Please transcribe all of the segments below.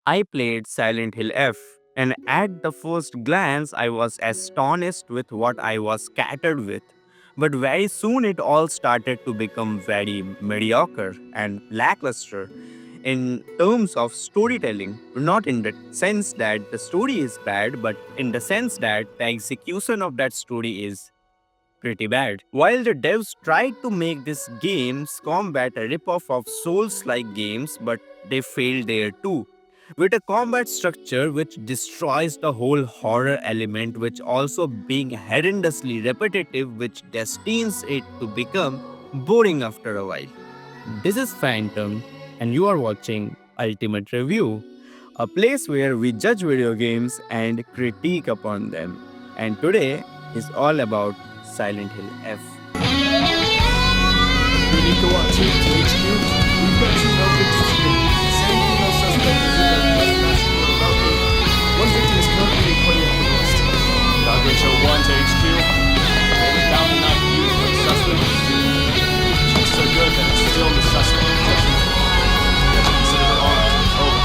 I played Silent Hill F, and at the first glance, I was astonished with what I was scattered with. But very soon, it all started to become very mediocre and lackluster in terms of storytelling. Not in the sense that the story is bad, but in the sense that the execution of that story is pretty bad. While the devs tried to make this game's combat a ripoff of Souls-like games, but they failed there too. With a combat structure which destroys the whole horror element, which also being horrendously repetitive, which destines it to become boring after a while. This is Phantom, and you are watching Ultimate Review, a place where we judge video games and critique upon them. And today is all about Silent Hill F. We need to watch it to HQ. We've got two male victims here. Same female suspect is in the West Massacre about me. One victim is currently being pointed out west. Dog HO 1 to HQ. We haven't found the knife used by the suspect. She's so good that it's still the suspect. You have to consider her armed. Over.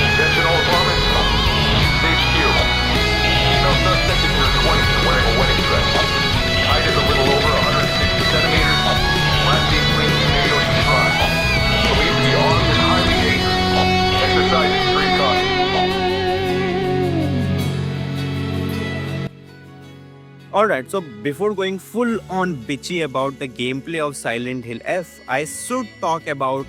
Attention all apartments. HQ. Female suspect is your 20 and wearing a wedding dress. Height is a little over 160 centimeters. Last seen fleeing from New York to crime. Believed to be armed and highly dangerous. Exercise extreme caution. Alright, so before going full on bitchy about the gameplay of Silent Hill F, I should talk about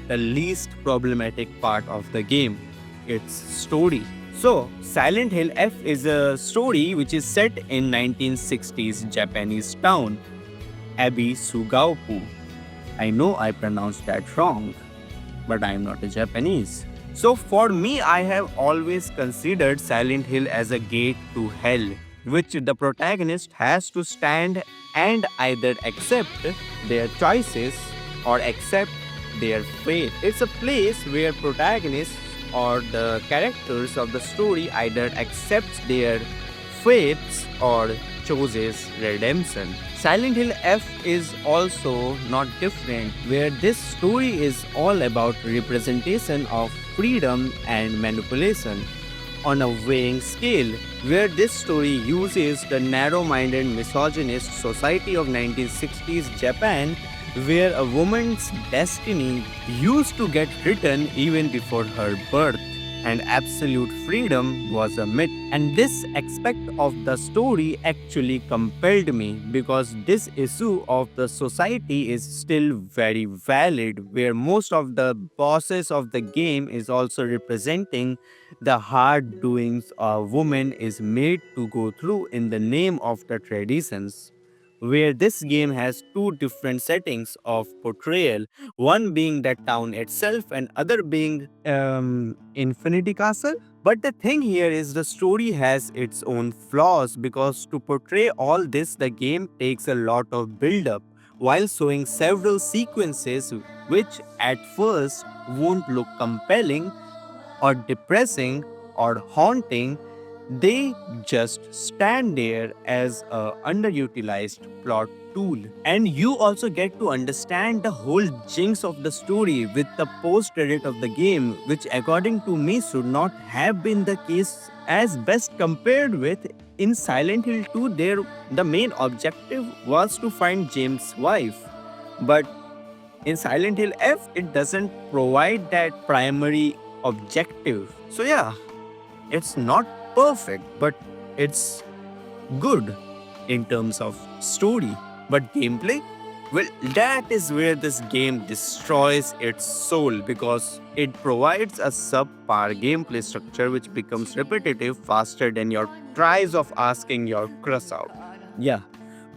the least problematic part of the game, its story. So, Silent Hill F is a story which is set in 1960s Japanese town, Abisugaopu. I know I pronounced that wrong, but I am not a Japanese. So for me, I have always considered Silent Hill as a gate to hell, which the protagonist has to stand and either accept their choices or accept their fate. It's a place where protagonists or the characters of the story either accepts their fates or chooses redemption. Silent Hill F is also not different, where this story is all about representation of freedom and manipulation on a weighing scale, where this story uses the narrow-minded misogynist society of 1960s Japan, where a woman's destiny used to get written even before her birth, and absolute freedom was a myth. And this aspect of the story actually compelled me because this issue of the society is still very valid, where most of the bosses of the game is also representing the hard doings a woman is made to go through in the name of the traditions, where this game has two different settings of portrayal, one being that town itself and other being Infinity Castle. But the thing here is the story has its own flaws because to portray all this the game takes a lot of build up while showing several sequences which at first won't look compelling or depressing or haunting. They just stand there as a underutilized plot tool. And you also get to understand the whole jinx of the story with the post-credit of the game, which according to me should not have been the case, as best compared with in Silent Hill 2 there the main objective was to find James' wife. But in Silent Hill F it doesn't provide that primary objective. So yeah, it's not perfect, but it's good in terms of story. But gameplay? Well, that is where this game destroys its soul because it provides a subpar gameplay structure which becomes repetitive faster than your tries of asking your crush out. Yeah.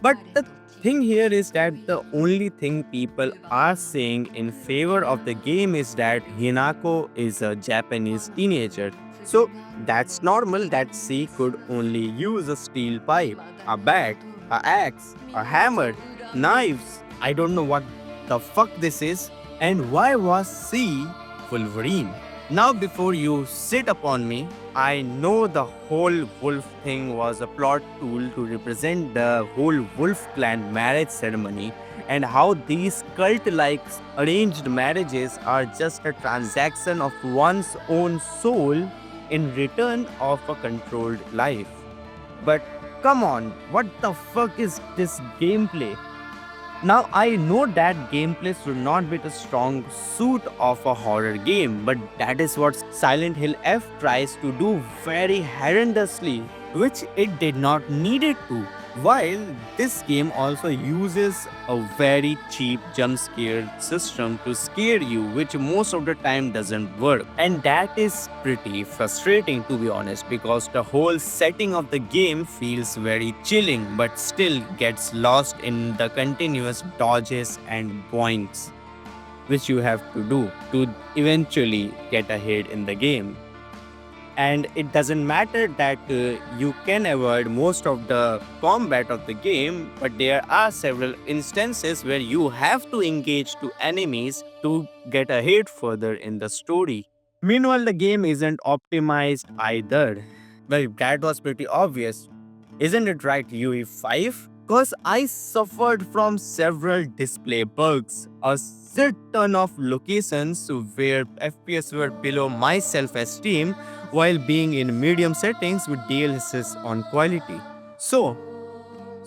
But the thing here is that the only thing people are saying in favor of the game is that Hinako is a Japanese teenager. So that's normal that she could only use a steel pipe, a bat, a axe, a hammer, knives. I don't know what the fuck this is. And why was she Wolverine? Now before you sit upon me, I know the whole wolf thing was a plot tool to represent the whole wolf clan marriage ceremony and how these cult-like arranged marriages are just a transaction of one's own soul in return of a controlled life. But come on, what the fuck is this gameplay? Now, I know that gameplay should not be the strong suit of a horror game, but that is what Silent Hill F tries to do very horrendously, which it did not need it to. While this game also uses a very cheap jump scare system to scare you, which most of the time doesn't work. And that is pretty frustrating, to be honest, because the whole setting of the game feels very chilling but still gets lost in the continuous dodges and points which you have to do to eventually get ahead in the game. And it doesn't matter that you can avoid most of the combat of the game, but there are several instances where you have to engage to enemies to get ahead further in the story. Meanwhile, the game isn't optimized either. Well, that was pretty obvious. Isn't it right, UE5? Because I suffered from several display bugs, a shit ton of locations where FPS were below my self-esteem while being in medium settings with DLSS on quality. So,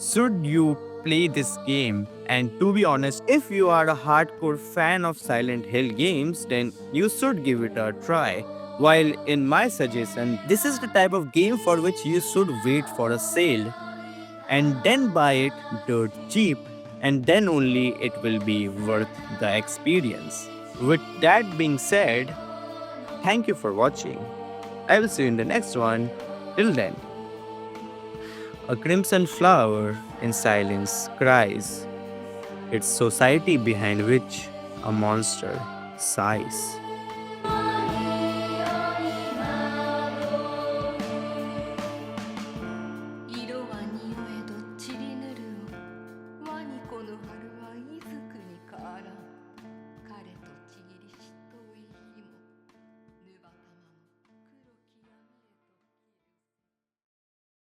should you play this game? And to be honest, if you are a hardcore fan of Silent Hill games, then you should give it a try. While in my suggestion, this is the type of game for which you should wait for a sale and then buy it dirt cheap, and then only it will be worth the experience. With that being said, thank you for watching. I will see you in the next one. Till then, a crimson flower in silence cries, its society behind which a monster sighs. 色は匂えど散りぬるを。ワニコの春はいずくにからん。